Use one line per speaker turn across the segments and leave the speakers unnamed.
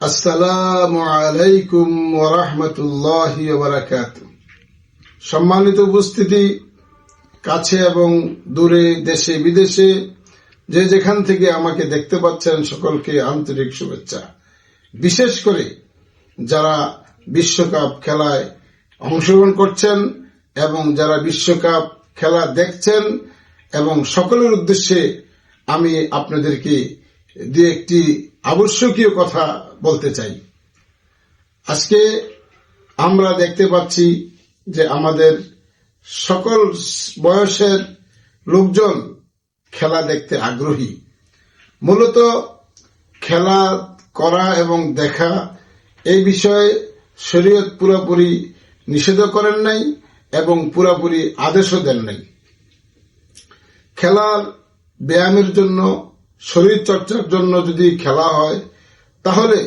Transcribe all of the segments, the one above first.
আসসালামু আলাইকুম ওয়া রাহমাতুল্লাহি ওয়া বারাকাতুহু। সম্মানিত উপস্থিতি, কাছে এবং দূরে, দেশে বিদেশে যে যেখান থেকে আমাকে দেখতে পাচ্ছেন, সকলকে আন্তরিক শুভেচ্ছা। বিশেষ করে যারা বিশ্বকাপ খেলায় অংশগ্রহণ করছেন এবং যারা বিশ্বকাপ খেলা দেখছেন, এবং সকলের উদ্দেশ্যে আমি আপনাদেরকে দু একটি আবশ্যকীয় কথা বলতে চাই। আজকে আমরা দেখতে পাচ্ছি যে আমাদের সকল বয়সের লোকজন খেলা দেখতে আগ্রহী। মূলত খেলা করা এবং দেখা এই বিষয়ে শরীয়ত পুরোপুরি নিষেধ করেন নাই এবং পুরোপুরি আদেশও দেন নাই। খেলার ব্যায়ামের জন্য, শরীর চর্চার জন্য যদি খেলা হয়, তাহলে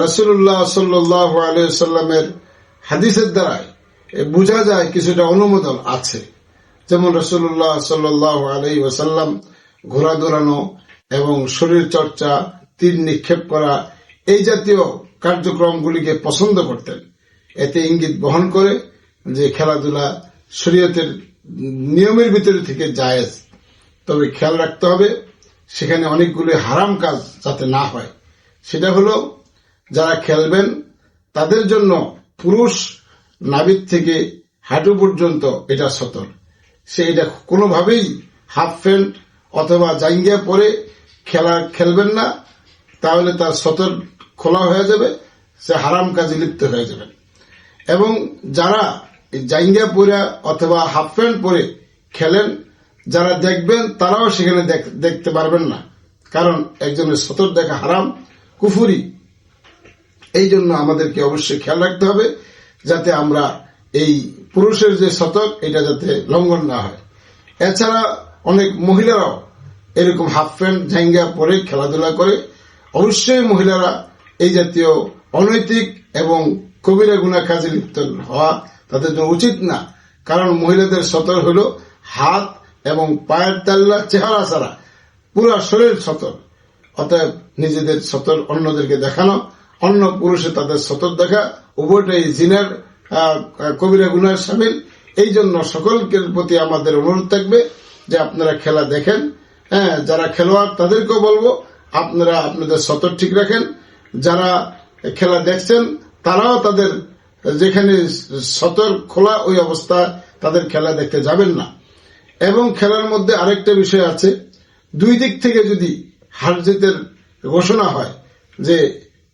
রাসূলুল্লাহ সাল্লাল্লাহু আলাইহি ওয়াসাল্লামের হাদিসের দ্বারা বোঝা যায় কিছুটা অনুমোদন আছে। যেমন রাসূলুল্লাহ সাল্লাল্লাহু আলাইহি ওয়াসাল্লাম ঘোড়া দৌড়ানো এবং শরীর চর্চা, তীর নিক্ষেপ করা, এই জাতীয় কার্যক্রমগুলিকে পছন্দ করতেন। এতে ইঙ্গিত বহন করে যে খেলাধুলা শরীয়তের নিয়মের ভিতরে থেকে জায়েজ। তবে খেয়াল রাখতে হবে সেখানে অনেকগুলি হারাম কাজ যাতে না হয়। সেটা হলো, যারা খেলবেন তাদের জন্য পুরুষ নাভির থেকে হাঁটু পর্যন্ত এটা সতর। সে এটা কোনোভাবেই হাফ প্যান্ট অথবা জাঙ্গিয়া পরে খেলবেন না, তাহলে তার সতর খোলা হয়ে যাবে, সে হারাম কাজে লিপ্ত হয়ে যাবেন। এবং যারা জাঙ্গিয়া পরে অথবা হাফ প্যান্ট পরে খেলেন, যারা দেখবেন তারাও সেখানে দেখতে পারবেন না, কারণ একজনের সতর দেখা হারাম, কুফুরি। এই জন্য আমাদেরকে অবশ্যই খেয়াল রাখতে হবে যাতে আমরা এই পুরুষের যে সতর, এটা যাতে লঙ্ঘন না হয়। এছাড়া অনেক মহিলারাও এরকম হাফ প্যান্ট জাঙ্গিয়া পরে খেলাধুলা করে। অবশ্যই মহিলারা এই জাতীয় অনৈতিক এবং কবিরা গুনাহ কাজে লিপ্ত হওয়া তাদের জন্য উচিত না, কারণ মহিলাদের সতর হলো হাত এবং পায়ের তাল্লা, চেহারা ছাড়া পুরো শরীর সতর। অতএব নিজেদের সতর অন্যদেরকে দেখানো, অন্য পুরুষে তাদের সতর দেখা, উভয়টাই জিনার কবিরা গুনাহের শামিল। এই জন্য সকলকে প্রতি আমাদের অনুরোধ থাকবে যে আপনারা খেলা দেখেন, যারা খেলোয়াড় তাদেরকেও বলবো আপনারা আপনাদের সতর ঠিক রাখেন। যারা খেলা দেখছেন তারাও তাদের যেখানে সতর খোলা ওই অবস্থা তাদের খেলা দেখতে যাবেন না। এবং খেলার মধ্যে আরেকটা বিষয় আছে, দুই দিক থেকে যদি হার জিতের ঘোষণা হয়, যে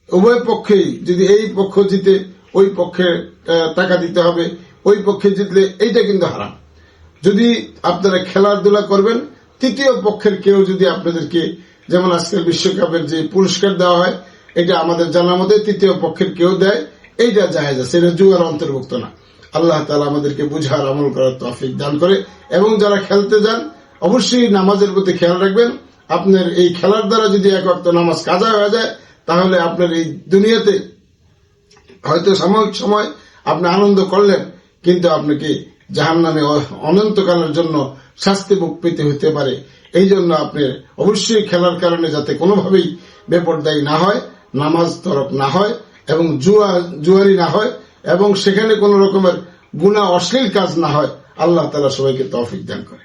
উভয় পক্ষেই যদি এই পক্ষ জিতে ওই পক্ষে টাকা দিতে হবে, ওই পক্ষে জিতলে, এইটা কিন্তু হারাম। যদি আপনারা খেলাধুলা করবেন, তৃতীয় পক্ষের কেউ যদি আপনাদেরকে, যেমন আজকের বিশ্বকাপের যে পুরস্কার দেওয়া হয়, এটা আমাদের জানার মধ্যে তৃতীয় পক্ষের কেউ দেয়, এইটা জায়েজ আছে, এটা জুয়ার অন্তর্ভুক্ত না। আল্লাহ তাআলা আমাদেরকে বুঝার, আমল করার তৌফিক দান করে। এবং যারা খেলতে যান অবশ্যই নামাজের প্রতি খেয়াল রাখবেন। আপনার এই খেলার দ্বারা যদি এক ওয়াক্ত নামাজ কাজা হয়ে যায়, তাহলে আপনার এই দুনিয়াতে হয়তো সাময়িক সময় আপনি আনন্দ করলেন, কিন্তু আপনাকে জাহান্নামে অনন্তকালের জন্য শাস্তি ভোগ পেতে হতে পারে। এই জন্য আপনার অবশ্যই খেলার কারণে যাতে কোনোভাবেই বেপরদায়ী না হয়, নামাজ তরক না হয় এবং জুয়ারি না হয়, এবং সেখানে কোন রকমের গুনাহ, অশ্লীল কাজ না হয়। আল্লাহ তাআলা সবাইকে তৌফিক দান করে।